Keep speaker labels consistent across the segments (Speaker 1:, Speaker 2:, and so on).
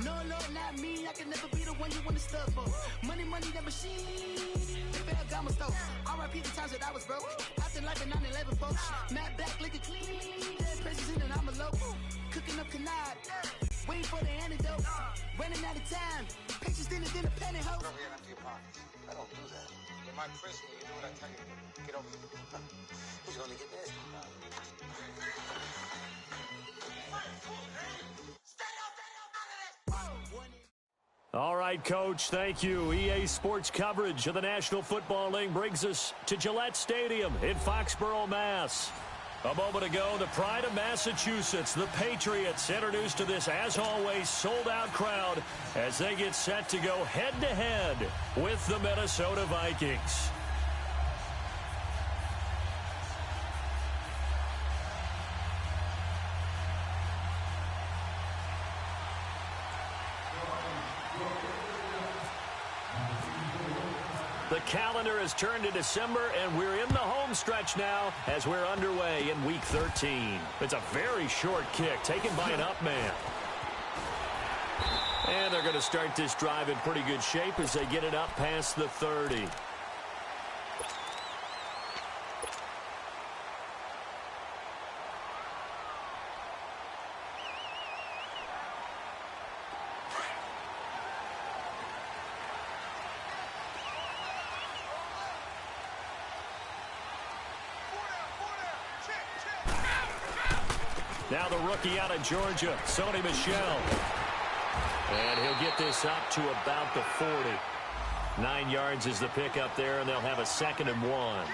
Speaker 1: No, not me. I can never be the one you want to stuff for. Money, that machine. Got my stuff. R.I.P. the times that I was broke. Acting like a 9/11 folks. Matte black, looking clean. Dead presents in and I'm a local. Cooking up canard. Waiting for the antidote. Running out of time. Patience thinner than a penny hoe.
Speaker 2: Over here, empty your pockets. I don't do that. In my prison, you do what I tell you. Get over here. He's gonna get this.
Speaker 3: All right, Coach, thank you. EA Sports coverage of the National Football League brings us to Gillette Stadium in Foxborough, Mass. A moment ago, the pride of Massachusetts, the Patriots, introduced to this, as always, sold-out crowd as they get set to go head-to-head with the Minnesota Vikings. The calendar has turned to December, and we're in the home stretch now as we're underway in Week 13. It's a very short kick taken by an up man. And they're going to start this drive in pretty good shape as they get it up past the 30. Now the rookie out of Georgia, Sony Michel. And he'll get this up to about the 40. 9 yards is the pickup there, and they'll have a 2nd and 1.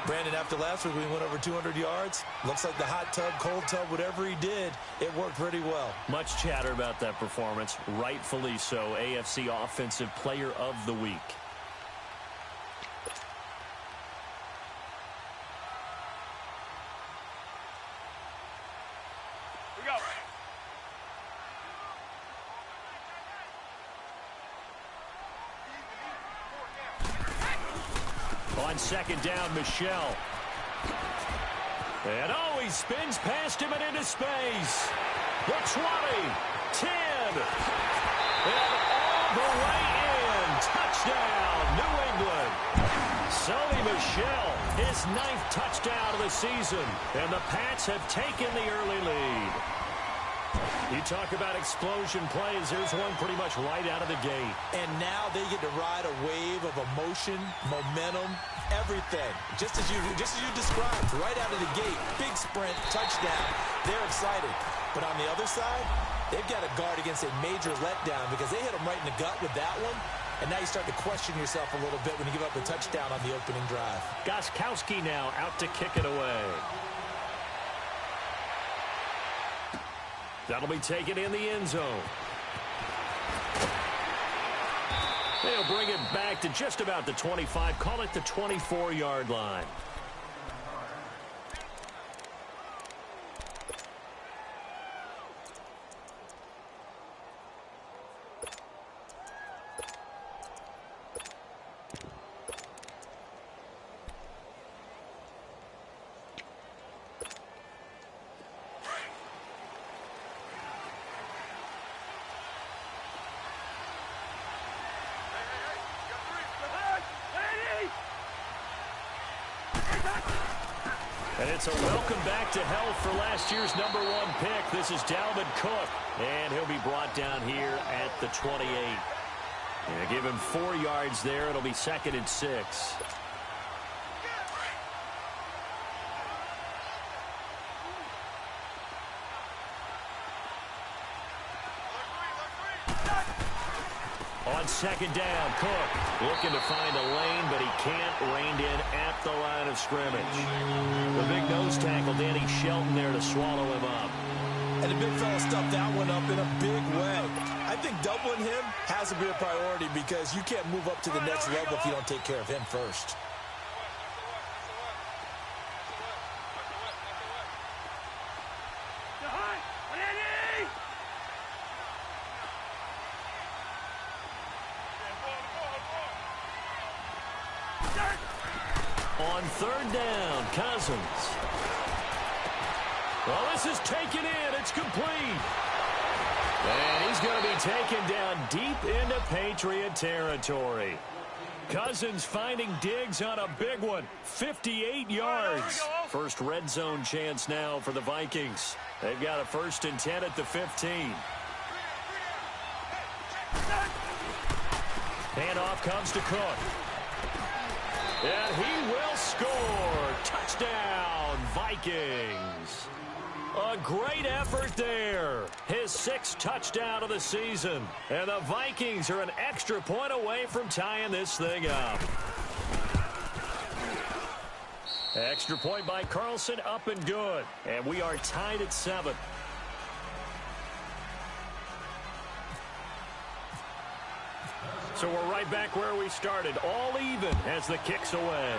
Speaker 4: Brandon, after last week we went over 200 yards. Looks like the hot tub, cold tub, whatever he did, it worked pretty well.
Speaker 3: Much chatter about that performance. Rightfully so. AFC Offensive Player of the Week. On 2nd down, Michel. And he spins past him and into space. The 20, 10, and all the way in. Touchdown, New England. Sony Michel, his 9th touchdown of the season. And the Pats have taken the early lead. You talk about explosion plays. Here's one pretty much right out of the gate.
Speaker 4: And now they get to ride a wave of emotion, momentum, everything. Just as you described, right out of the gate. Big sprint, touchdown. They're excited. But on the other side, they've got to guard against a major letdown because they hit them right in the gut with that one. And now you start to question yourself a little bit when you give up a touchdown on the opening drive.
Speaker 3: Gostkowski now out to kick it away. That'll be taken in the end zone. They'll bring it back to just about the 25. Call it the 24-yard line. And it's a welcome back to health for last year's #1 pick. This is Dalvin Cook, and he'll be brought down here at the 28. And give him 4 yards there. It'll be 2nd and 6. On 2nd down, Cook looking to find a lane, but he can't. Reined in at the line of scrimmage. The big nose tackle, Danny Shelton, there to swallow him up.
Speaker 4: And the big fella stuffed that one up in a big way. I think doubling him has to be a priority because you can't move up to the next level if you don't take care of him first.
Speaker 3: On 3rd down, Cousins. Well, this is taken in. It's complete. And he's going to be taken down deep into Patriot territory. Cousins finding Diggs on a big one. 58 yards. First red zone chance now for the Vikings. They've got a 1st and 10 at the 15. Handoff comes to Cook. And he will score. Touchdown, Vikings. A great effort there. His 6th touchdown of the season. And the Vikings are an extra point away from tying this thing up. Extra point by Carlson, up and good. And we are tied at 7. So we're right back where we started. All even as the kick's away.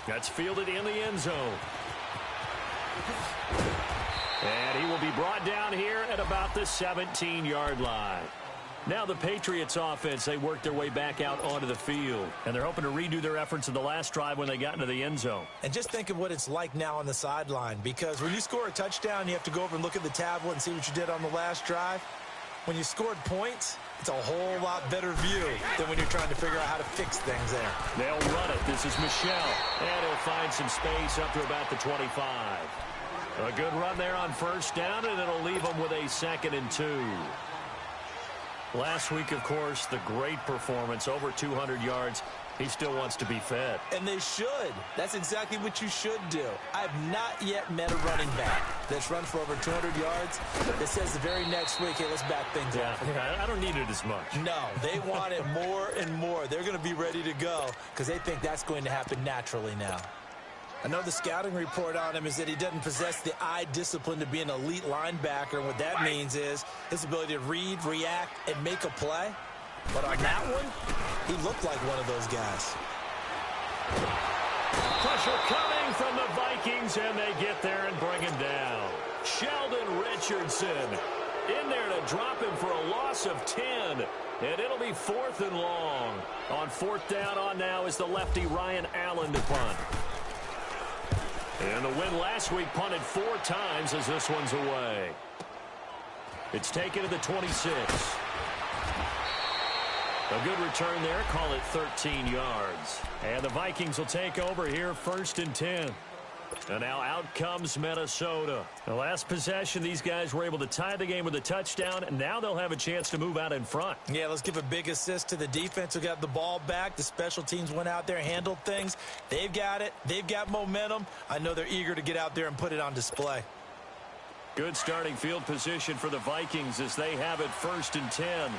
Speaker 3: That's fielded in the end zone. And he will be brought down here at about the 17-yard line. Now the Patriots offense, they work their way back out onto the field. And they're hoping to redo their efforts in the last drive when they got into the end zone.
Speaker 4: And just think of what it's like now on the sideline. Because when you score a touchdown, you have to go over and look at the tablet and see what you did on the last drive. When you scored points, it's a whole lot better view than when you're trying to figure out how to fix things there.
Speaker 3: They'll run it. This is Michel. And he'll find some space up to about the 25. A good run there on 1st down, and it'll leave them with a 2nd and 2. Last week, of course, the great performance, over 200 yards. He still wants to be fed.
Speaker 4: And they should. That's exactly what you should do. I've not yet met a running back that's run for over 200 yards that says the very next week, hey, let's back things up.
Speaker 3: I don't need it as much.
Speaker 4: No, they want it more and more. They're going to be ready to go because they think that's going to happen naturally now. I know the scouting report on him is that he doesn't possess the eye discipline to be an elite linebacker. And what that means is his ability to read, react, and make a play. But on that one, he looked like one of those guys.
Speaker 3: Pressure coming from the Vikings, and they get there and bring him down. Sheldon Richardson in there to drop him for a loss of 10. And it'll be 4th and long. On 4th down on now is the lefty Ryan Allen to punt. And the win last week punted 4 times as this one's away. It's taken to the 26. A good return there. Call it 13 yards. And the Vikings will take over here 1st and 10. And now out comes Minnesota. The last possession, these guys were able to tie the game with a touchdown, and now they'll have a chance to move out in front.
Speaker 4: Yeah, let's give a big assist to the defense who got the ball back. The special teams went out there, handled things. They've got it. They've got momentum. I know they're eager to get out there and put it on display.
Speaker 3: Good starting field position for the Vikings as they have it 1st and 10.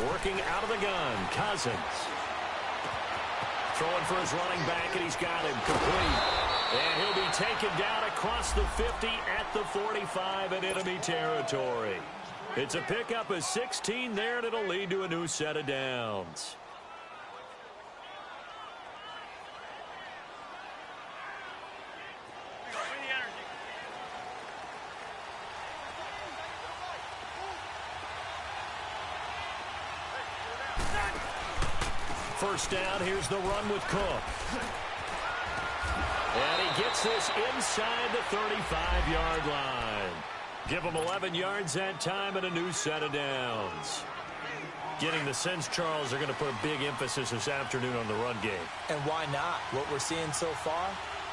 Speaker 3: Working out of the gun, Cousins. Throwing for his running back, and he's got him complete. And he'll be taken down across the 50 at the 45 in enemy territory. It's a pickup of 16 there, and it'll lead to a new set of downs. First down, here's the run with Cook. And he gets this inside the 35-yard line. Give him 11 yards that time and a new set of downs. Getting the sense, Charles, are going to put a big emphasis this afternoon on the run game.
Speaker 4: And why not? What we're seeing so far,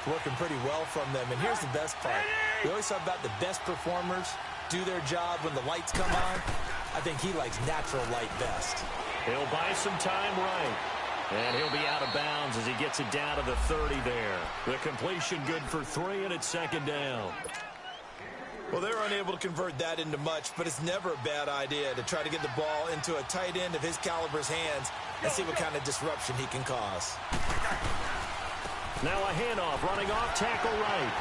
Speaker 4: working pretty well from them. And here's the best part. We always talk about the best performers do their job when the lights come on. I think he likes natural light best.
Speaker 3: He'll buy some time right. And he'll be out of bounds as he gets it down to the 30 there. The completion good for 3, and it's 2nd down.
Speaker 4: Well, they're unable to convert that into much, but it's never a bad idea to try to get the ball into a tight end of his caliber's hands and see what kind of disruption he can cause.
Speaker 3: Now a handoff, running off tackle right.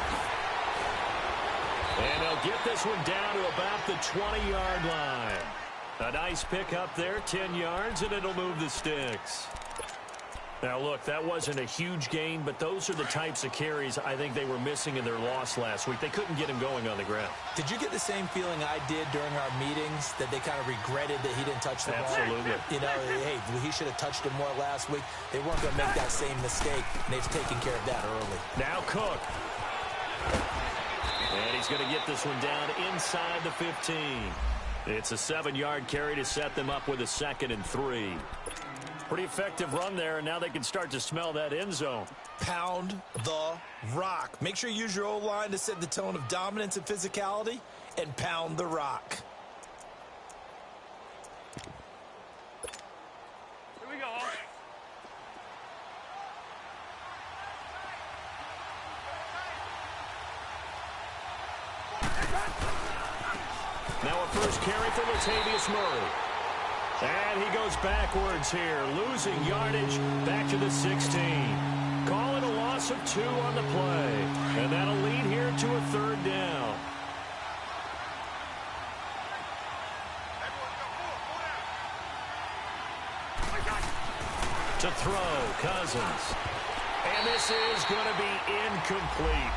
Speaker 3: And they'll get this one down to about the 20-yard line. A nice pick up there, 10 yards, and it'll move the sticks. Now, look, that wasn't a huge gain, but those are the types of carries I think they were missing in their loss last week. They couldn't get him going on the ground.
Speaker 4: Did you get the same feeling I did during our meetings, that they kind of regretted that he didn't touch the ball?
Speaker 3: Absolutely.
Speaker 4: You know, hey, he should have touched him more last week. They weren't going to make that same mistake, and they've taken care of that early.
Speaker 3: Now Cook. And he's going to get this one down inside the 15. It's a 7-yard carry to set them up with a 2nd and 3. Pretty effective run there, and now they can start to smell that end zone.
Speaker 4: Pound the rock. Make sure you use your O-line to set the tone of dominance and physicality, and pound the rock.
Speaker 3: Here we go. Now a first carry for Latavius Murray. And he goes backwards here, losing yardage back to the 16. Calling a loss of 2 on the play. And that'll lead here to a 3rd down. To throw, Cousins. And this is going to be incomplete.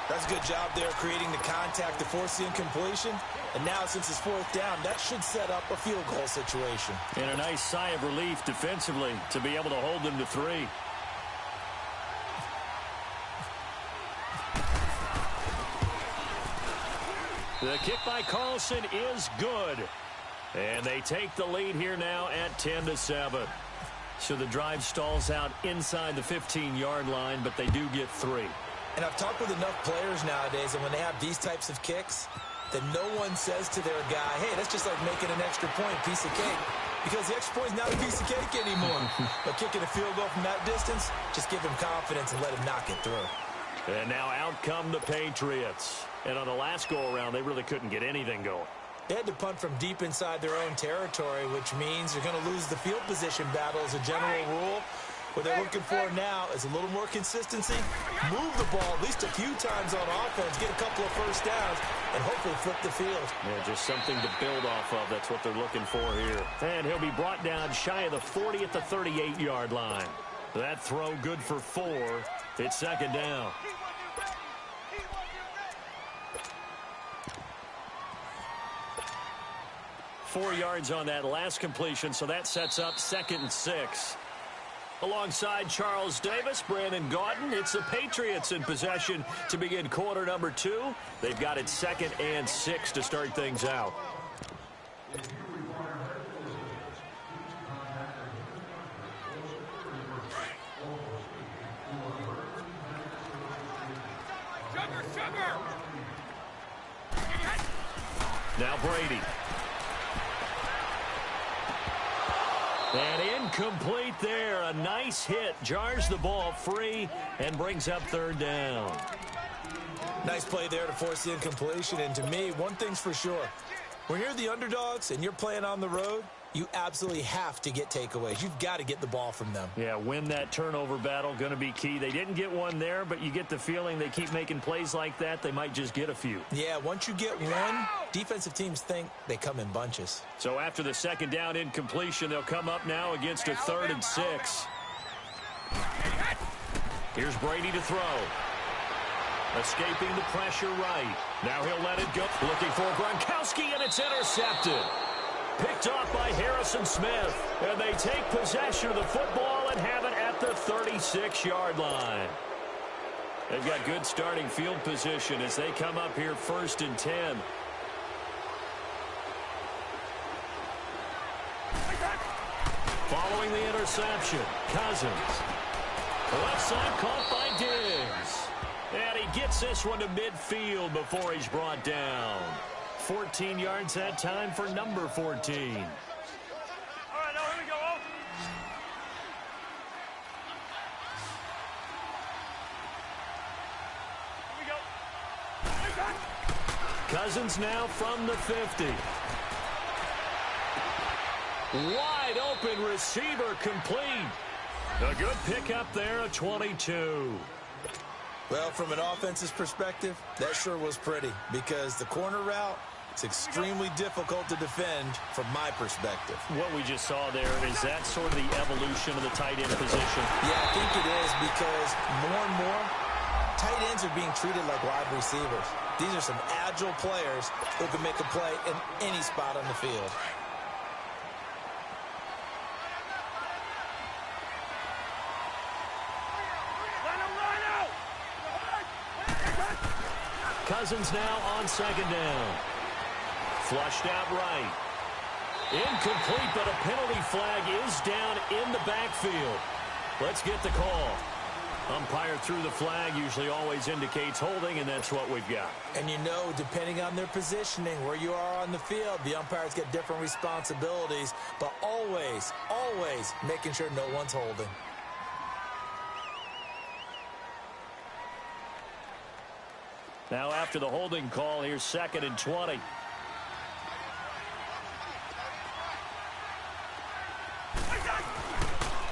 Speaker 4: That's a good job there creating the contact to force the incompletion. And now, since it's 4th down, that should set up a field goal situation.
Speaker 3: And a nice sigh of relief defensively to be able to hold them to 3. The kick by Carlson is good. And they take the lead here now at 10-7. So the drive stalls out inside the 15-yard line, but they do get 3.
Speaker 4: And I've talked with enough players nowadays, and when they have these types of kicks, that no one says to their guy, hey, that's just like making an extra point, piece of cake. Because the extra point is not a piece of cake anymore. But kicking a field goal from that distance, just give him confidence and let him knock it through.
Speaker 3: And now out come the Patriots. And on the last go-around, they really couldn't get anything going.
Speaker 4: They had to punt from deep inside their own territory, which means they're going to lose the field position battle as a general rule. What they're looking for now is a little more consistency, move the ball at least a few times on offense, get a couple of first downs, and hopefully flip the field. Yeah,
Speaker 3: just something to build off of. That's what they're looking for here. And he'll be brought down shy of the 40 at the 38-yard line. That throw good for 4. It's 2nd down. Four yards on that last completion, so that sets up 2nd and 6. Alongside Charles Davis, Brandon Gaudin, it's the Patriots in possession to begin quarter number 2. They've got it 2nd and 6 to start things out. Now Brady. And incomplete there. A nice hit. Jars the ball free and brings up 3rd down.
Speaker 4: Nice play there to force the incompletion. And to me, one thing's for sure. When you're the underdogs and you're playing on the road, you absolutely have to get takeaways. You've got to get the ball from them.
Speaker 3: Yeah, win that turnover battle, going to be key. They didn't get one there, but you get the feeling they keep making plays like that, they might just get a few.
Speaker 4: Yeah, once you get one, defensive teams think they come in bunches.
Speaker 3: So after the 2nd down incompletion, they'll come up now against a 3rd and 6. Here's Brady to throw. Escaping the pressure right. Now he'll let it go. Looking for Gronkowski, and it's intercepted. Picked off by Harrison Smith. And they take possession of the football and have it at the 36-yard line. They've got good starting field position as they come up here 1st and 10. Following the interception, Cousins. Left side caught by Diggs. And he gets this one to midfield before he's brought down. 14 yards that time for number 14. All right, now here we go. Here we go. Cousins now from the 50. Wide open receiver complete. A good pickup there at 22.
Speaker 4: Well, from an offense's perspective, that sure was pretty because the corner route It's extremely difficult to defend from my perspective.
Speaker 3: What we just saw there, is that sort of the evolution of the tight end position?
Speaker 4: Yeah, I think it is, because more and more, tight ends are being treated like wide receivers. These are some agile players who can make a play in any spot on the field.
Speaker 3: Cousins now on second down. Flushed out right. Incomplete, but a penalty flag is down in the backfield. Let's get the call. Umpire threw the flag, usually always indicates holding, and that's what we've got.
Speaker 4: And you know, depending on their positioning, where you are on the field, the umpires get different responsibilities, but always, always making sure no one's holding.
Speaker 3: Now after the holding call, here's 2nd and 20.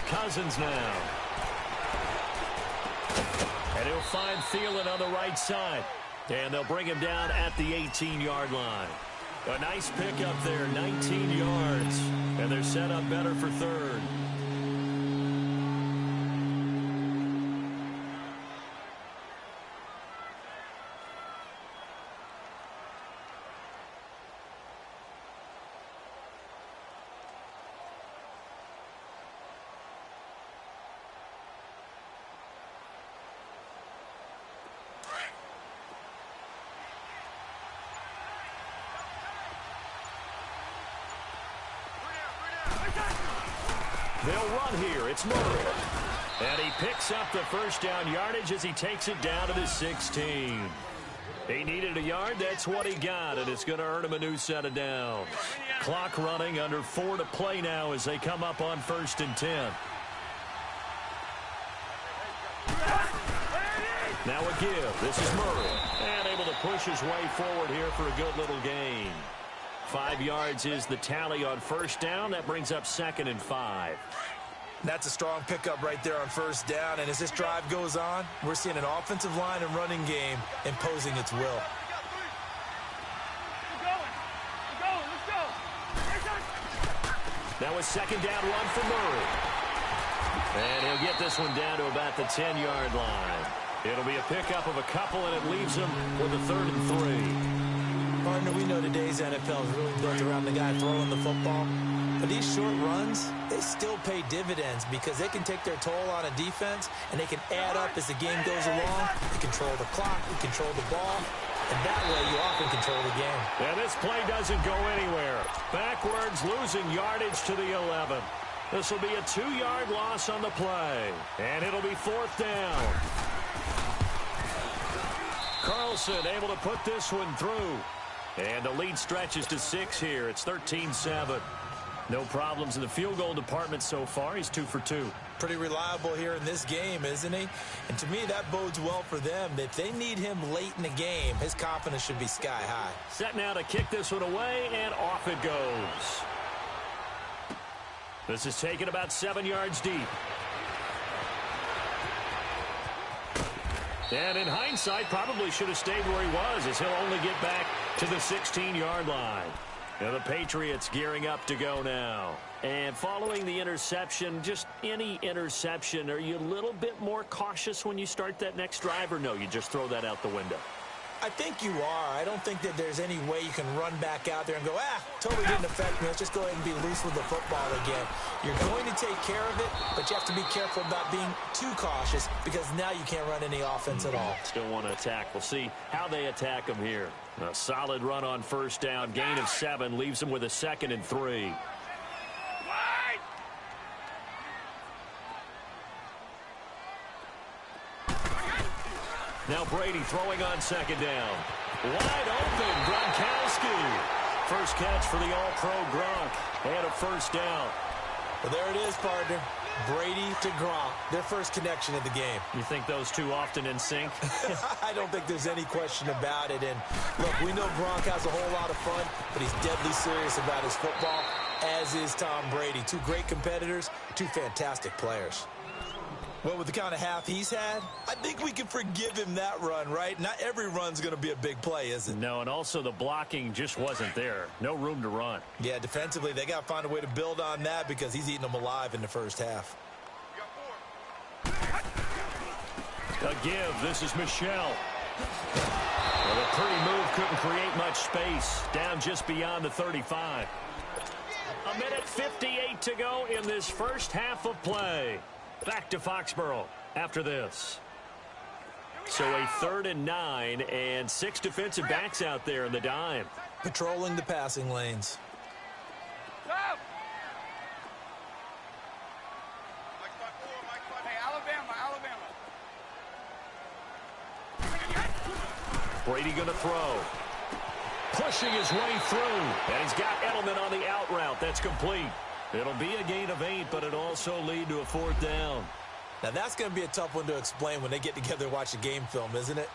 Speaker 3: Cousins now. And he'll find Thielen on the right side. And they'll bring him down at the 18-yard line. A nice pickup there, 19 yards. And they're set up better for 3rd. They'll run here. It's Murray. And he picks up the first down yardage as he takes it down to the 16. He needed a yard. That's what he got, and it's going to earn him a new set of downs. Clock running, under 4 to play now as they come up on 1st and 10. Now a give. This is Murray. And able to push his way forward here for a good little gain. 5 yards is the tally on 1st down. That brings up 2nd and 5.
Speaker 4: That's a strong pickup right there on 1st down. And as this drive goes on, we're seeing an offensive line and running game imposing its will.
Speaker 3: Now a 2nd down run for Murray. And he'll get this one down to about the 10-yard line. It'll be a pickup of a couple, and it leaves him with a 3rd and 3.
Speaker 4: Partner, we know today's NFL is really built around the guy throwing the football. But these short runs, they still pay dividends because they can take their toll on a defense, and they can add up as the game goes along. They control the clock, they control the ball, and that way you often control the game.
Speaker 3: And this play doesn't go anywhere. Backwards, losing yardage to the 11. This will be a 2-yard loss on the play, and it'll be 4th down. Carlson able to put this one through. And the lead stretches to 6 here. It's 13-7. No problems in the field goal department so far. He's 2 for 2.
Speaker 4: Pretty reliable here in this game, isn't he? And to me, that bodes well for them. If they need him late in the game, his confidence should be sky high.
Speaker 3: Set now to kick this one away, and off it goes. This is taken about 7 yards deep. And in hindsight, probably should have stayed where he was, as he'll only get back to the 16-yard line. Now the Patriots gearing up to go now. And following the interception, just any interception, are you a little bit more cautious when you start that next drive, or no, you just throw that out the window?
Speaker 4: I think you are. I don't think that there's any way you can run back out there and go, totally didn't affect me. Let's just go ahead and be loose with the football again. You're going to take care of it, but you have to be careful about being too cautious because now you can't run any offense at all.
Speaker 3: Still want to attack. We'll see how they attack him here. A solid run on 1st down. Gain of 7 leaves him with a 2nd and 3. Now Brady throwing on 2nd down. Wide open, Gronkowski. First catch for the All-Pro Gronk. And a 1st down.
Speaker 4: Well, there it is, partner. Brady to Gronk, their first connection of the game.
Speaker 3: You think those two often in sync?
Speaker 4: I don't think there's any question about it. And look, we know Gronk has a whole lot of fun, but he's deadly serious about his football, as is Tom Brady. 2 great competitors, 2 fantastic players. Well, with the kind of half he's had, I think we can forgive him that run, right? Not every run's going to be a big play, is it?
Speaker 3: No, and also the blocking just wasn't there. No room to run.
Speaker 4: Yeah, defensively, they got to find a way to build on that because he's eating them alive in the first half.
Speaker 3: A give. This is Michelle. Well, the pretty move couldn't create much space. Down just beyond the 35. A minute 58 to go in this first half of play. Back to Foxborough after this. So a 3rd and 9 and 6 defensive backs out there in the dime.
Speaker 4: Patrolling the passing lanes.
Speaker 3: Brady going to throw. Pushing his way through. And he's got Edelman on the out route. That's complete. It'll be a gain of 8, but it'll also lead to a 4th down.
Speaker 4: Now, that's going to be a tough one to explain when they get together and watch a game film, isn't it?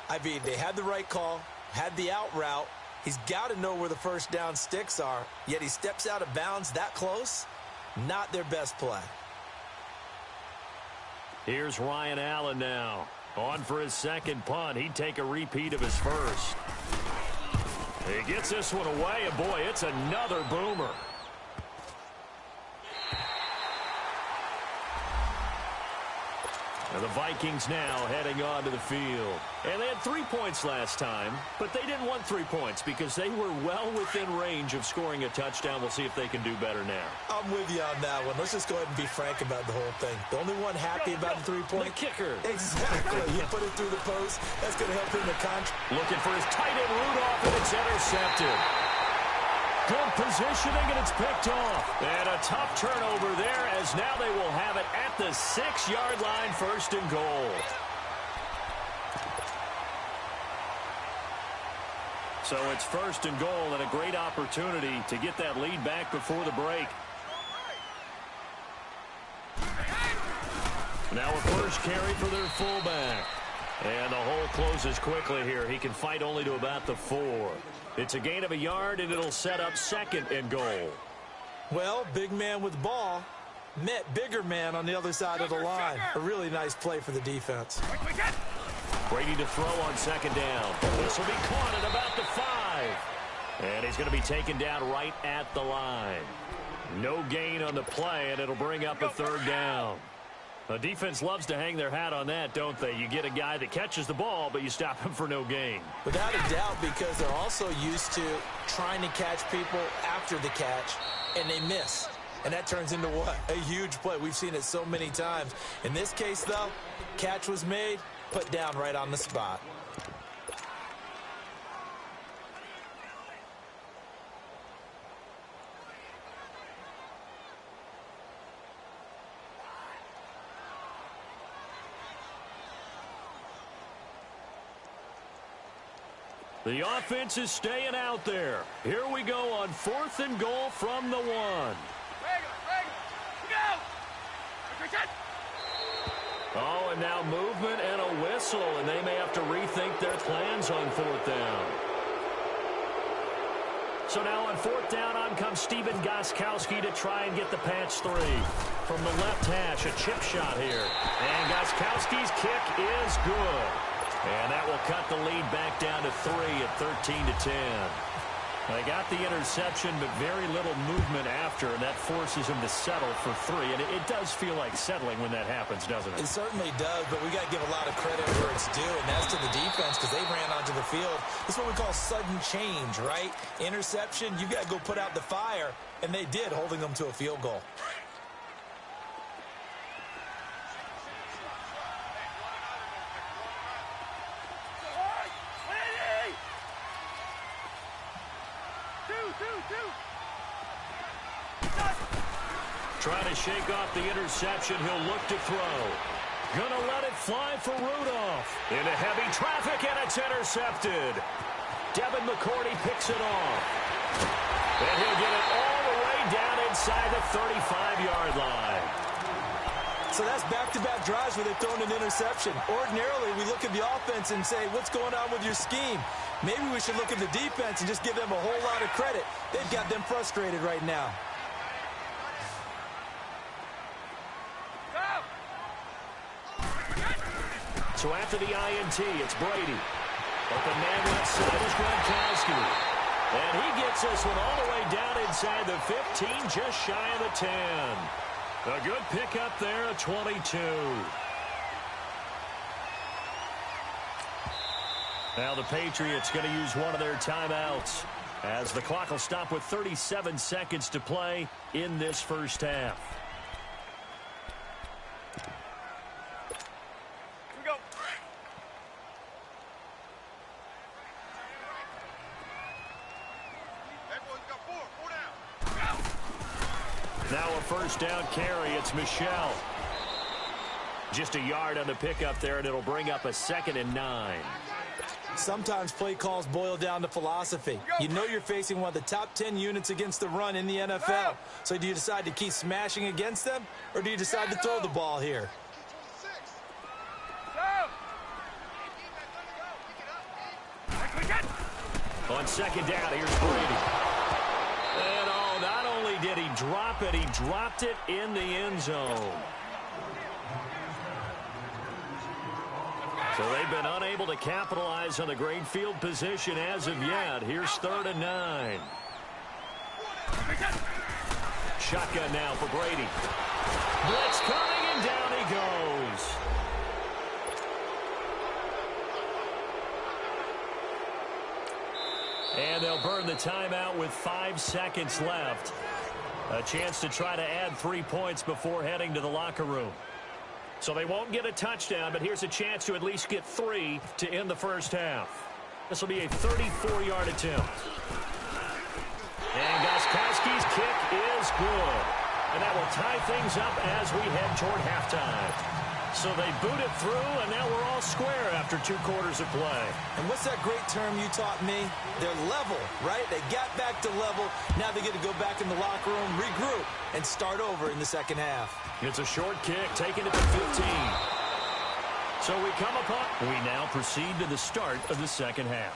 Speaker 4: I mean, they had the right call, had the out route. He's got to know where the first down sticks are, yet he steps out of bounds that close. Not their best play.
Speaker 3: Here's Ryan Allen now. On for his second punt. He'd take a repeat of his first. He gets this one away, and boy, it's another boomer. And the Vikings now heading on to the field. And they had 3 points last time, but they didn't want 3 points because they were well within range of scoring a touchdown. We'll see if they can do better now.
Speaker 4: I'm with you on that one. Let's just go ahead and be frank about the whole thing. The only one happy about the 3-point.
Speaker 3: The kicker.
Speaker 4: Exactly. You put it through the post. That's going to help him the contract.
Speaker 3: Looking for his tight end Rudolph, and it's intercepted. Good positioning, and it's picked off. And a tough turnover there, as now they will have it at the 6-yard line, 1st and goal. So it's 1st and goal, and a great opportunity to get that lead back before the break. Now a first carry for their fullback. And the hole closes quickly here. He can fight only to about the 4. It's a gain of a yard, and it'll set up 2nd and goal.
Speaker 4: Well, big man with the ball met bigger man on the other side of the line. A really nice play for the defense.
Speaker 3: Brady to throw on 2nd down. This will be caught at about the 5. And he's going to be taken down right at the line. No gain on the play, and it'll bring up a 3rd down. The defense loves to hang their hat on that, don't they? You get a guy that catches the ball, but you stop him for no gain.
Speaker 4: Without a doubt, because they're also used to trying to catch people after the catch, and they miss. And that turns into what? A huge play. We've seen it so many times. In this case, though, catch was made, put down right on the spot.
Speaker 3: The offense is staying out there. Here we go on 4th and goal from the 1. Oh, and now movement and a whistle, and they may have to rethink their plans on 4th down. So now on 4th down, on comes Steven Gostkowski to try and get the patch 3. From the left hash, a chip shot here. And Gostkowski's kick is good. And that will cut the lead back down to 3 at 13-10. They got the interception, but very little movement after, and that forces him to settle for 3. And it does feel like settling when that happens, doesn't it?
Speaker 4: It certainly does, but we got to give a lot of credit where it's due, and that's to the defense because they ran onto the field. This is what we call sudden change, right? Interception, you got to go put out the fire, and they did, holding them to a field goal.
Speaker 3: Trying to shake off the interception. He'll look to throw. Gonna let it fly for Rudolph. Into heavy traffic, and it's intercepted. Devin McCourty picks it off. And he'll get it all the way down inside the 35-yard line.
Speaker 4: So that's back-to-back drives where they've thrown an interception. Ordinarily, we look at the offense and say, what's going on with your scheme? Maybe we should look at the defense and just give them a whole lot of credit. They've got them frustrated right now.
Speaker 3: So after the INT, it's Brady. But the man left side is Gronkowski. And he gets this one all the way down inside the 15, just shy of the 10. A good pickup there, a 22. Now the Patriots going to use one of their timeouts as the clock will stop with 37 seconds to play in this first half.
Speaker 5: Here we go. Hey, boys, got four down.
Speaker 3: Now a first down carry. It's Michelle. Just a yard on the pickup there, and it'll bring up a 2nd and 9.
Speaker 4: Sometimes play calls boil down to philosophy. You know you're facing one of the top 10 units against the run in the NFL. So do you decide to keep smashing against them, or do you decide to throw the ball here?
Speaker 3: On 2nd down, here's Brady. And not only did he drop it, he dropped it in the end zone. So they've been unable to capitalize on the great field position as of yet. Here's 3rd and 9. Shotgun now for Brady. Blitz coming, and down he goes. And they'll burn the timeout with 5 seconds left. A chance to try to add 3 points before heading to the locker room. So they won't get a touchdown, but here's a chance to at least get 3 to end the first half. This will be a 34-yard attempt. And Gostkowski's kick is good. And that will tie things up as we head toward halftime. So they boot it through, and now we're all square after 2 quarters of play.
Speaker 4: And what's that great term you taught me? They're level, right? They got back to level. Now they get to go back in the locker room, regroup, and start over in the second half.
Speaker 3: It's a short kick, taking it to 15. So we come upon. We now proceed to the start of the second half.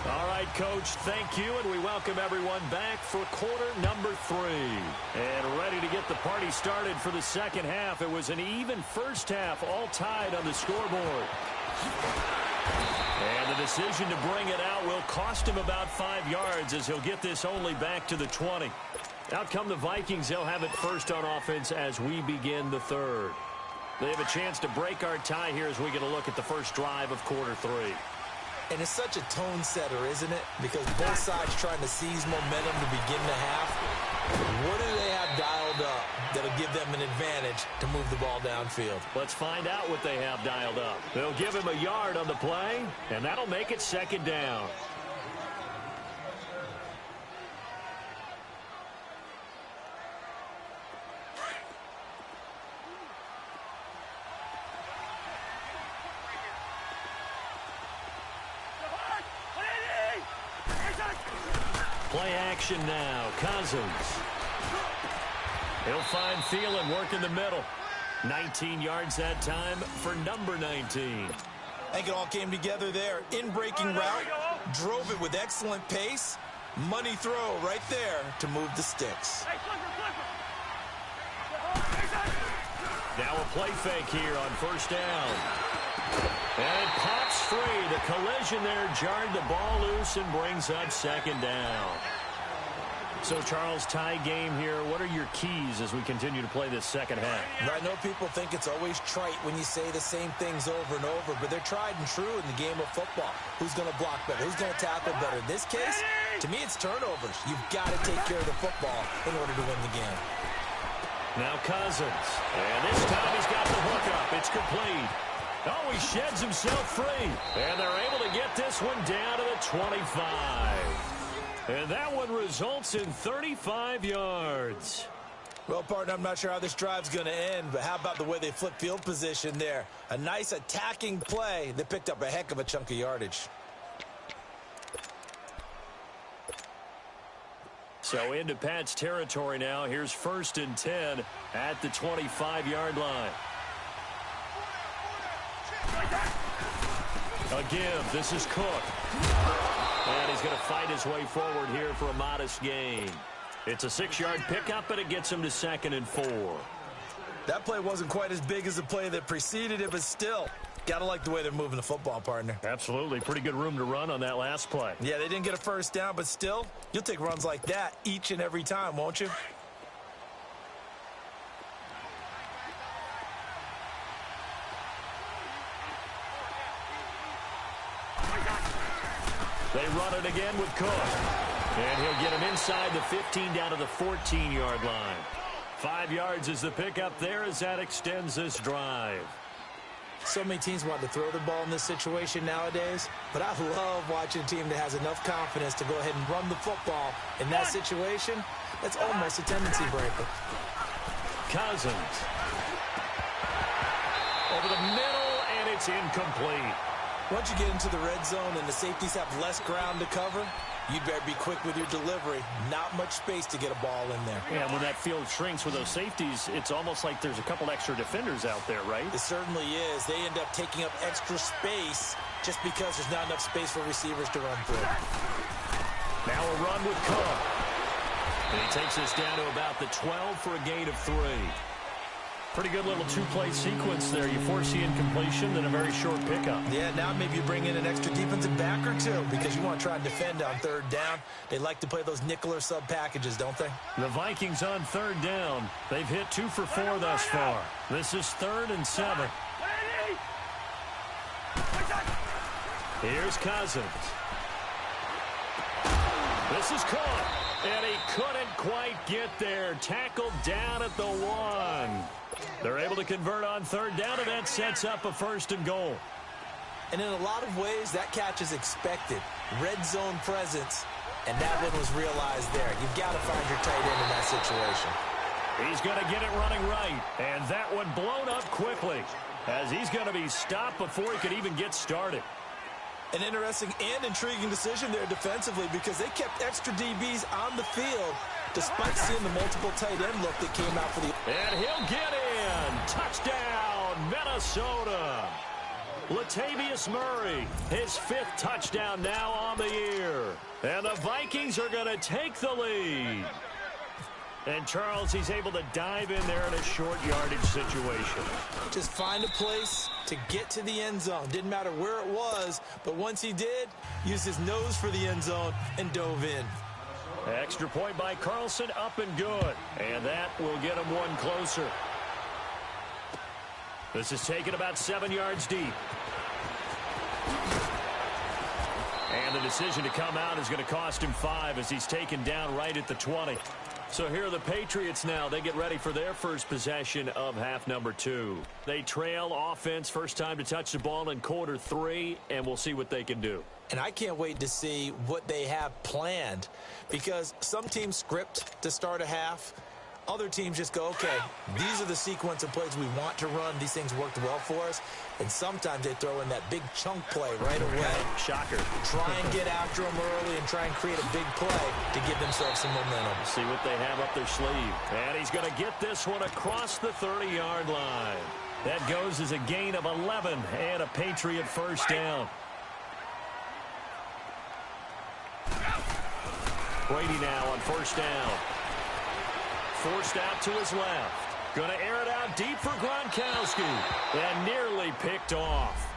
Speaker 3: All right, Coach, thank you, and we welcome everyone back for quarter number 3. And ready to get the party started for the second half. It was an even first half, all tied on the scoreboard. And the decision to bring it out will cost him about 5 yards as he'll get this only back to the 20. Out come the Vikings. They'll have it first on offense as we begin the third. They have a chance to break our tie here as we get a look at the first drive of quarter 3.
Speaker 4: And it's such a tone setter, isn't it? Because both sides trying to seize momentum to begin the half. What do they have dialed up that'll give them an advantage to move the ball downfield?
Speaker 3: Let's find out what they have dialed up. They'll give him a yard on the play, and that'll make it 2nd down. Play action now. Cousins. He'll find Thielen work in the middle. 19 yards that time for number 19.
Speaker 4: I think it all came together there. In-breaking route. Drove it with excellent pace. Money throw right there to move the sticks.
Speaker 3: Now a play fake here on first down. And it pops free. The collision there jarred the ball loose and brings up 2nd down. So, Charles, tie game here. What are your keys as we continue to play this second half?
Speaker 4: I know people think it's always trite when you say the same things over and over, but they're tried and true in the game of football. Who's going to block better? Who's going to tackle better? In this case, to me, it's turnovers. You've got to take care of the football in order to win the game.
Speaker 3: Now Cousins. And this time he's got the hook up. It's complete. Oh, he sheds himself free. And they're able to get this one down to the 25. And that one results in 35 yards.
Speaker 4: Well, partner, I'm not sure how this drive's going to end, but how about the way they flip field position there? A nice attacking play that picked up a heck of a chunk of yardage.
Speaker 3: So into Pat's territory now. Here's 1st and 10 at the 25-yard line. A give. This is Cook. And he's going to fight his way forward here for a modest gain. It's a 6-yard pickup, and it gets him to 2nd and 4.
Speaker 4: That play wasn't quite as big as the play that preceded it, but still, gotta like the way they're moving the football, partner.
Speaker 3: Absolutely. Pretty good room to run on that last play.
Speaker 4: Yeah, they didn't get a first down, but still, you'll take runs like that each and every time, won't you?
Speaker 3: They run it again with Cook. And he'll get him inside the 15 down to the 14-yard line. 5 yards is the pickup there as that extends this drive.
Speaker 4: So many teams want to throw the ball in this situation nowadays, but I love watching a team that has enough confidence to go ahead and run the football in that situation. That's almost a tendency breaker.
Speaker 3: Cousins. Over the middle, and it's incomplete.
Speaker 4: Once you get into the red zone and the safeties have less ground to cover, you better be quick with your delivery. Not much space to get a ball in there.
Speaker 3: Yeah, when that field shrinks with those safeties, it's almost like there's a couple extra defenders out there, right?
Speaker 4: It certainly is. They end up taking up extra space just because there's not enough space for receivers to run through.
Speaker 3: Now a run with Cook. And he takes us down to about the 12 for a gain of 3. Pretty good little two-play sequence there. You force the incompletion, then a very short pickup.
Speaker 4: Yeah, now maybe you bring in an extra defensive back or two because you want to try and defend on third down. They like to play those nickel or sub packages, don't they?
Speaker 3: The Vikings on third down. They've hit 2 for 4 thus far. This is 3rd and 7. Here's Cousins. This is caught, and he couldn't quite get there. Tackled down at the 1. They're able to convert on third down, and that sets up a 1st and goal.
Speaker 4: And in a lot of ways, that catch is expected. Red zone presence, and that one was realized there. You've got to find your tight end in that situation.
Speaker 3: He's going to get it running right, and that one blown up quickly as he's going to be stopped before he could even get started.
Speaker 4: An interesting and intriguing decision there defensively because they kept extra DBs on the field despite seeing the multiple tight end look that came out for the...
Speaker 3: And he'll get in. Touchdown, Minnesota. Latavius Murray, his 5th touchdown now on the year. And the Vikings are going to take the lead. And Charles, he's able to dive in there in a short yardage situation.
Speaker 4: Just find a place to get to the end zone. Didn't matter where it was, but once he did, used his nose for the end zone and dove in.
Speaker 3: Extra point by Carlson, up and good. And that will get him one closer. This is taken about 7 yards deep. And the decision to come out is going to cost him 5 as he's taken down right at the 20. So here are the Patriots now. They get ready for their first possession of half number 2. They trail offense, first time to touch the ball in quarter 3, and we'll see what they can do.
Speaker 4: And I can't wait to see what they have planned because some teams script to start a half. Other teams just go, okay, these are the sequence of plays we want to run. These things worked well for us. And sometimes they throw in that big chunk play right away.
Speaker 3: Shocker.
Speaker 4: Try and get after them early and try and create a big play to give themselves some momentum.
Speaker 3: See what they have up their sleeve. And he's going to get this one across the 30-yard line. That goes as a gain of 11 and a Patriot first down. Brady now on first down. Forced out to his left. Going to air it out deep for Gronkowski. And nearly picked off.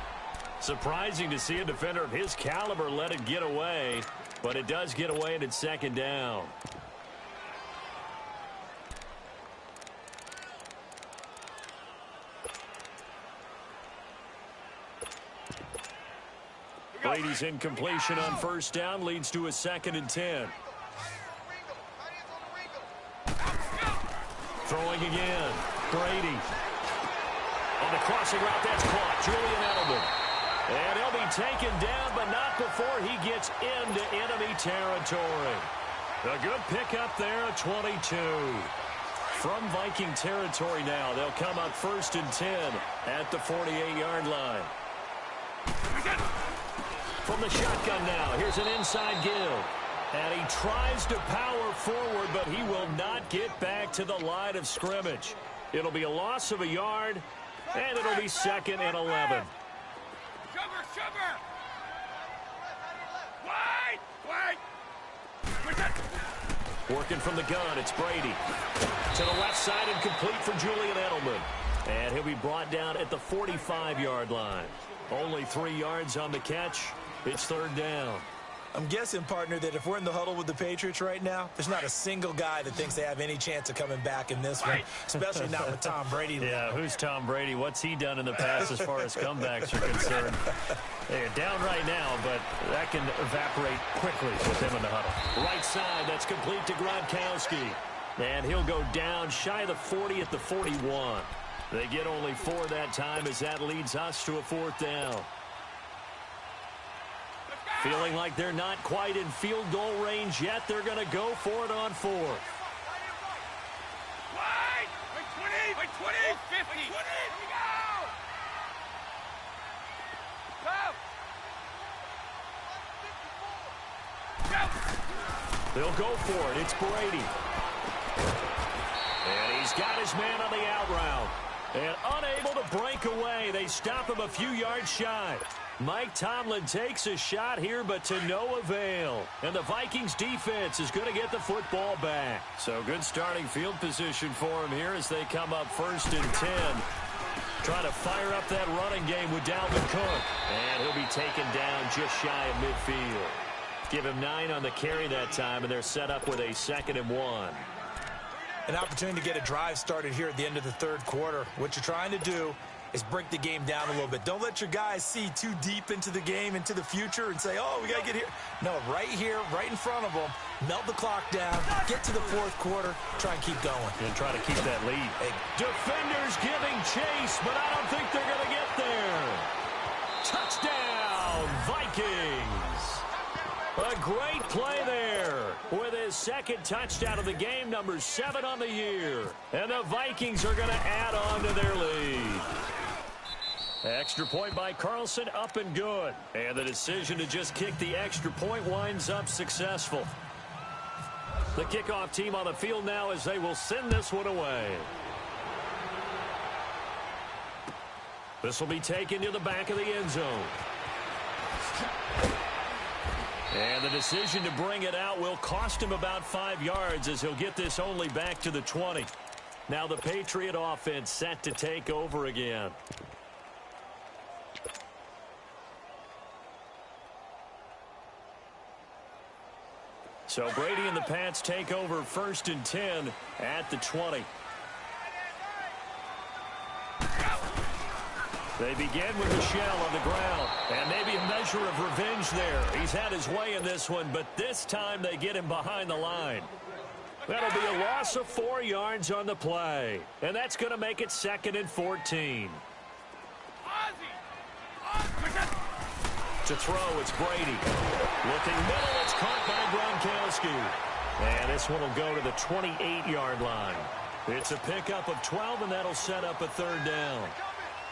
Speaker 3: Surprising to see a defender of his caliber let it get away. But it does get away and it's 2nd down. Brady's incompletion on first down leads to a 2nd and 10. Throwing again. Brady. On the crossing route, that's caught. Julian Edelman. And he'll be taken down, but not before he gets into enemy territory. A good pickup there at 22. From Viking territory now, they'll come up 1st and 10 at the 48-yard line. From the shotgun now, here's an inside give. And he tries to power forward, but he will not get back to the line of scrimmage. It'll be a loss of a yard, and it'll be 2nd and 11. Working from the gun, it's Brady. To the left side and complete for Julian Edelman. And he'll be brought down at the 45-yard line. Only 3 yards on the catch. It's third down.
Speaker 4: I'm guessing, partner, that if we're in the huddle with the Patriots right now, there's not a single guy that thinks they have any chance of coming back in this one, especially not with Tom Brady.
Speaker 3: Yeah, who's Tom Brady? What's he done in the past as far as comebacks are concerned? They're down right now, but that can evaporate quickly with him in the huddle. Right side, that's complete to Gronkowski. And he'll go down shy of the 40 at the 41. They get only 4 that time as that leads us to a fourth down. Feeling like they're not quite in field goal range yet. They're going to go for it on fourth.
Speaker 5: Wait! 20! 20! 50! 20! Go!
Speaker 3: They'll go for it. It's Brady. And he's got his man on the out route. And unable to break away. They stop him a few yards shy. Mike Tomlin takes a shot here, but to no avail. And the Vikings defense is going to get the football back. So good starting field position for him here as they come up 1st and 10. Trying to fire up that running game with Dalvin Cook. And he'll be taken down just shy of midfield. Give him 9 on the carry that time, and they're set up with a 2nd and 1.
Speaker 4: An opportunity to get a drive started here at the end of the third quarter. What you're trying to do is break the game down a little bit. Don't let your guys see too deep into the game, into the future, and say, oh, we got to get here. No, right here, right in front of them, melt the clock down, get to the fourth quarter, try and keep going.
Speaker 3: And try to keep that lead. Hey. Defenders giving chase, but I don't think they're going to get there. Touchdown, Vikings. A great play there with his 2nd touchdown of the game, number 7 on the year. And the Vikings are going to add on to their lead. Extra point by Carlson, up and good. And the decision to just kick the extra point winds up successful. The kickoff team on the field now as they will send this one away. This will be taken to the back of the end zone. And the decision to bring it out will cost him about 5 yards as he'll get this only back to the 20. Now the Patriot offense set to take over again. So Brady and the Pats take over 1st and 10 at the 20. They begin with Michel on the ground, and maybe a measure of revenge there. He's had his way in this one, but this time they get him behind the line. That'll be a loss of 4 yards on the play, and that's going to make it 2nd and 14. To throw, it's Brady. Looking middle, it's caught by Gronkowski. And this one will go to the 28-yard line. It's a pickup of 12, and that'll set up a 3rd down.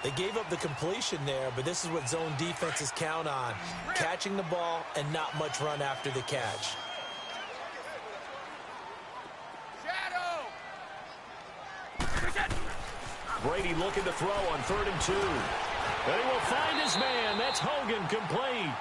Speaker 4: They gave up the completion there, but this is what zone defenses count on. Catching the ball and not much run after the catch.
Speaker 3: Brady looking to throw on 3rd and 2. And he will find his man. That's Hogan, complete.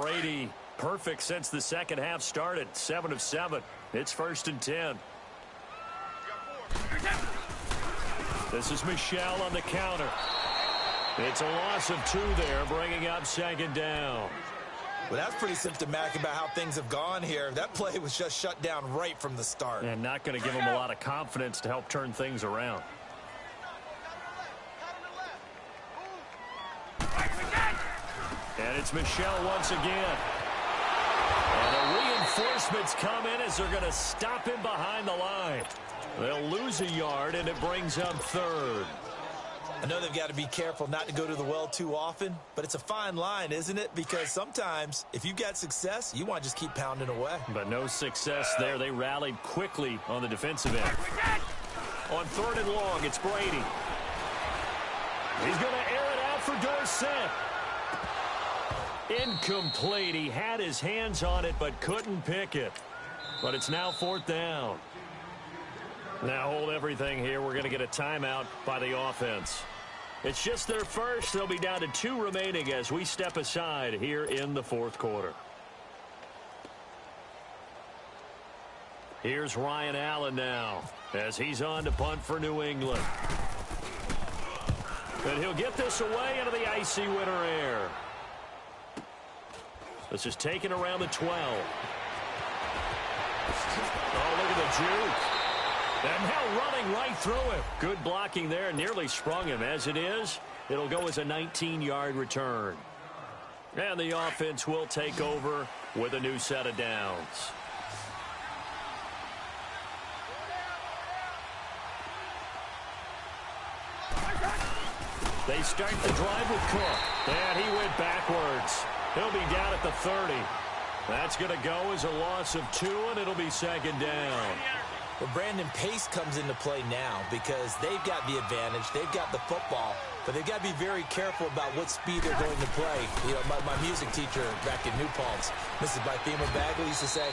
Speaker 3: Brady, perfect since the second half started. 7 of 7. It's 1st and 10. This is Michel on the counter. It's a loss of 2 there, bringing up 2nd down.
Speaker 4: Well, that's pretty symptomatic about how things have gone here. That play was just shut down right from the start.
Speaker 3: And not going to give him a lot of confidence to help turn things around. And it's Michel once again. And the reinforcements come in as they're going to stop him behind the line. They'll lose a yard, and it brings up 3rd.
Speaker 4: I know they've got to be careful not to go to the well too often, but it's a fine line, isn't it? Because sometimes, if you've got success, you want to just keep pounding away.
Speaker 3: But no success there. They rallied quickly on the defensive end. On 3rd and long, it's Brady. He's going to air it out for Dorsett. Incomplete. He had his hands on it, but couldn't pick it. But it's now 4th down. Now hold everything here. We're going to get a timeout by the offense. It's just their first. They'll be down to 2 remaining as we step aside here in the 4th quarter. Here's Ryan Allen now as he's on to punt for New England. And he'll get this away into the icy winter air. This is taken around the 12. Oh, look at the juke. And now running right through him. Good blocking there. Nearly sprung him. As it is, it'll go as a 19-yard return. And the offense will take over with a new set of downs. They start the drive with Cook. And he went backwards. He'll be down at the 30. That's going to go as a loss of 2, and it'll be 2nd down.
Speaker 4: Well, Brandon, pace comes into play now because they've got the advantage. They've got the football, but they've got to be very careful about what speed they're going to play. You know, my music teacher back in New Paltz, Mrs. Bythema Bagley, used to say,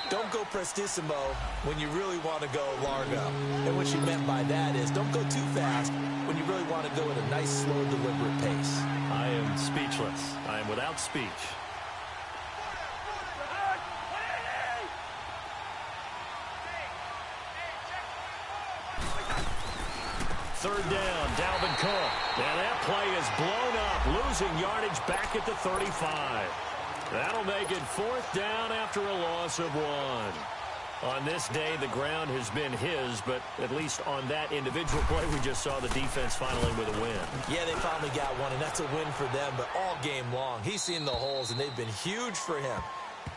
Speaker 4: don't go prestissimo when you really want to go largo. And what she meant by that is don't go too fast when you really want to go at a nice, slow, deliberate pace.
Speaker 3: I am speechless. I am without speech. Third down, Dalvin Cook. And that play is blown up, losing yardage back at the 35. That'll make it 4th down after a loss of 1. On this day, the ground has been his, but at least on that individual play, we just saw the defense finally with a win. Yeah, they finally got one, and that's a win for them, but all game long, he's seen the holes, and they've been huge for him.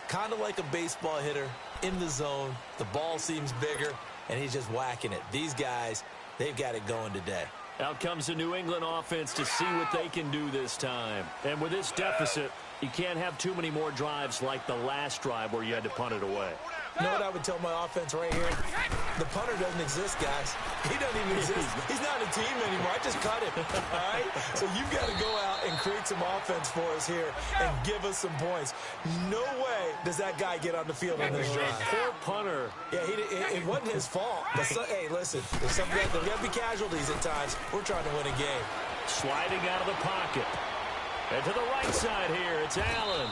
Speaker 3: Kind of like a baseball hitter in the zone. The ball seems bigger, and he's just whacking it. These guys, they've got it going today. Out comes the New England offense to see what they can do this time. And with this deficit, you can't have too many more drives like the last drive where you had to punt it away. You know what I would tell my offense right here? The punter doesn't exist, guys. He doesn't even exist. He's not a team anymore. I just cut him, all right? So you've got to go out and create some offense for us here and give us some points. No way does that guy get on the field on this drive. Poor punter. Yeah, it wasn't his fault. But hey, listen, there's got to be casualties at times. We're trying to win a game. Sliding out of the pocket. And to the right side here, it's Allen.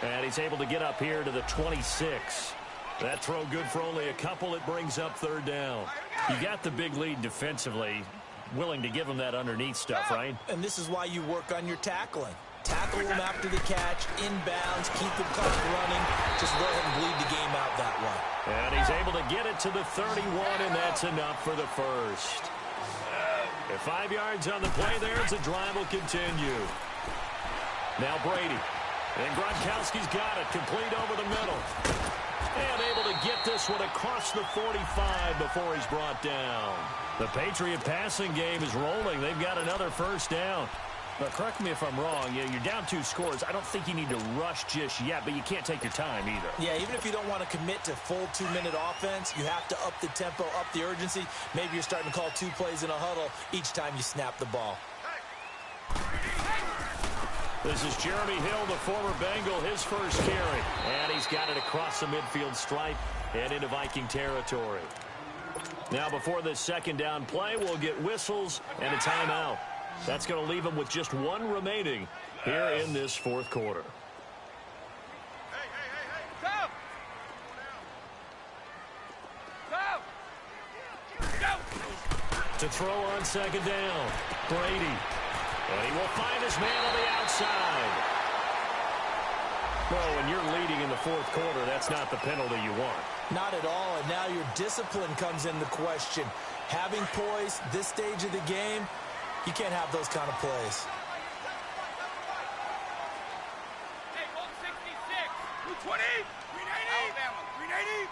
Speaker 3: And he's able to get up here to the 26. That throw good for only a couple. It brings up 3rd down. You got the big lead defensively. Willing to give him that underneath stuff, right? And this is why you work on your tackling. Tackle him after the catch, inbounds, keep the clock running. Just let him bleed the game out that way. And he's able to get it to the 31, and that's enough for the first. At 5 yards on the play there, as the drive will continue. Now Brady. And Gronkowski's got it. Complete over the middle. And able to get this one across the 45 before he's brought down. The Patriot passing game is rolling. They've got another 1st down. But correct me if I'm wrong. You're down 2 scores. I don't think you need to rush just yet, but you can't take your time either. Yeah, even if you don't want to commit to full 2-minute offense, you have to up the tempo, up the urgency. Maybe you're starting to call 2 plays in a huddle each time you snap the ball. This is Jeremy Hill, the former Bengal, his first carry. And he's got it across the midfield stripe and into Viking territory. Now before this 2nd down play, we'll get whistles and a timeout. That's going to leave them with just 1 remaining here in this 4th quarter. To throw on 2nd down, Brady. And he will find his man on the outside. Well, when you're leading in the 4th quarter, that's not the penalty you want. Not at all, and now your discipline comes into question. Having poise this stage of the game, you can't have those kind of plays.
Speaker 5: Hey, 166, 220, 380, Alabama, 380.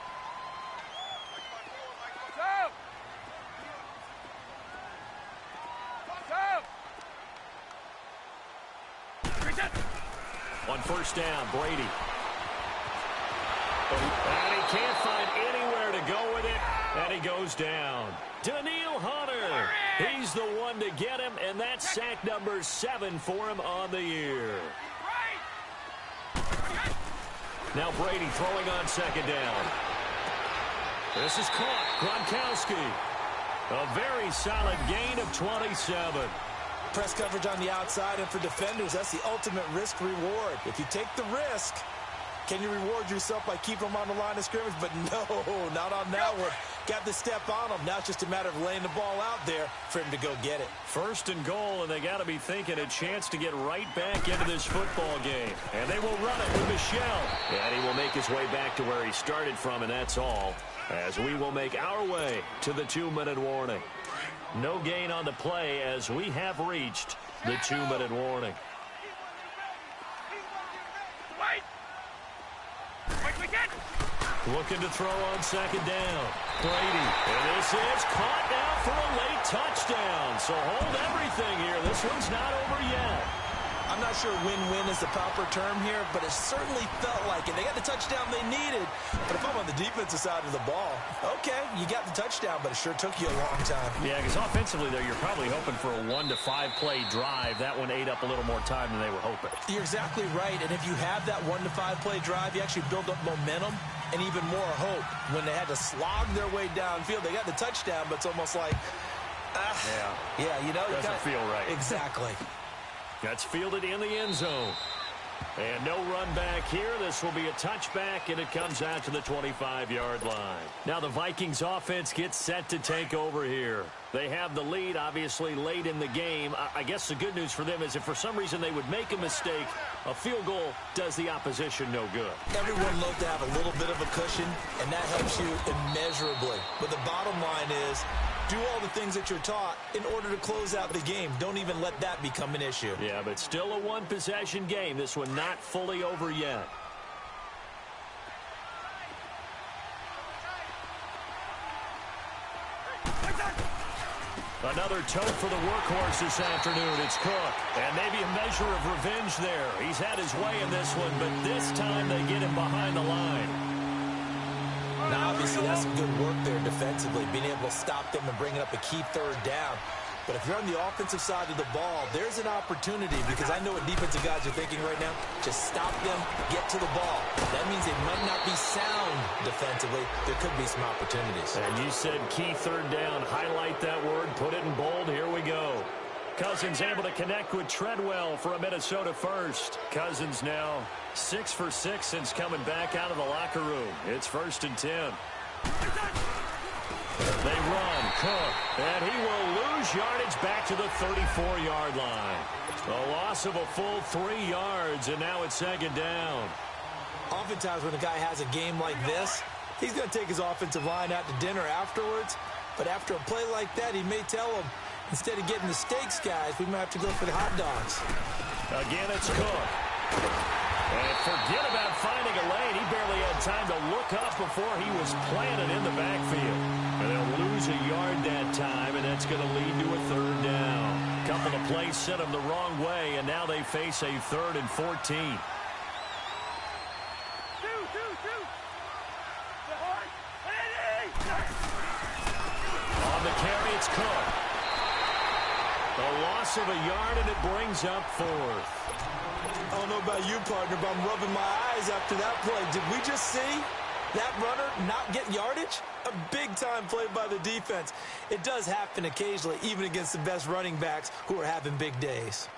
Speaker 5: Go!
Speaker 3: On 1st down, Brady. And he can't find anywhere to go with it, and he goes down. Daniil Hunter, he's the one to get him, and that's sack number 7 for him on the year. Now Brady throwing on 2nd down. This is caught. Gronkowski. A very solid gain of 27.
Speaker 4: Press coverage on the outside, and for defenders, that's the ultimate risk-reward. If you take the risk, can you reward yourself by keeping them on the line of scrimmage? But no, not on that one. Got the step on him. Now it's just a matter of laying the ball out there for him to go get it.
Speaker 3: First and goal, and they got to be thinking a chance to get right back into this football game. And they will run it with Michelle. And he will make his way back to where he started from, and that's all. As we will make our way to the 2-minute warning. No gain on the play as we have reached the 2-minute warning. Looking to throw on second down. Brady. And this is caught now for a late touchdown. So hold everything here. This one's not over yet.
Speaker 4: I'm not sure win-win is the proper term here, but it certainly felt like it. They got the touchdown they needed. But if I'm on the defensive side of the ball, okay, you got the touchdown, but it sure took you a long time.
Speaker 3: Yeah, because offensively there, you're probably hoping for a 1 to 5 play drive. That one ate up a little more time than they were hoping.
Speaker 4: You're exactly right. And if you have that 1 to 5 play drive, you actually build up momentum and even more hope. When they had to slog their way downfield, they got the touchdown, but it's almost like, yeah, you know,
Speaker 3: doesn't feel right.
Speaker 4: Exactly.
Speaker 3: That's fielded in the end zone. And no run back here. This will be a touchback, and it comes out to the 25-yard line. Now the Vikings offense gets set to take over here. They have the lead, obviously, late in the game. I guess the good news for them is if for some reason they would make a mistake, a field goal does the opposition no good.
Speaker 4: Everyone loves to have a little bit of a cushion, and that helps you immeasurably. But the bottom line is, do all the things that you're taught in order to close out the game. Don't even let that become an issue.
Speaker 3: Yeah, but still a one-possession game. This one not fully over yet. Another tote for the workhorse this afternoon. It's Cook. And maybe a measure of revenge there. He's had his way in this one, but this time they get him behind the line.
Speaker 4: Now, obviously, that's some good work there defensively, being able to stop them and bringing up a key third down. But if you're on the offensive side of the ball, there's an opportunity, because I know what defensive guys are thinking right now. Just stop them, get to the ball. That means they might not be sound defensively. There could be some opportunities.
Speaker 3: And you said key third down. Highlight that word. Put it in bold. Here we go. Cousins able to connect with Treadwell for a Minnesota first. Cousins now 6 for 6 since coming back out of the locker room. It's 1st and 10. They run, Cook, and he will lose yardage back to the 34-yard line. A loss of a full 3 yards, and now it's 2nd down.
Speaker 4: Oftentimes when a guy has a game like this, he's going to take his offensive line out to dinner afterwards. But after a play like that, he may tell them, instead of getting the steaks, guys, we might have to go for the hot dogs.
Speaker 3: Again, it's Cook. And forget about finding a lane. He barely had time to look up before he was planted in the backfield. And they'll lose a yard that time, and that's going to lead to a 3rd down. Couple of plays sent them the wrong way, and now they face a 3rd and 14. On the carry, it's Cook. A loss of a yard, and it brings up 4th.
Speaker 4: I don't know about you, partner, but I'm rubbing my eyes after that play. Did we just see that runner not get yardage? A big-time play by the defense. It does happen occasionally, even against the best running backs who are having big days.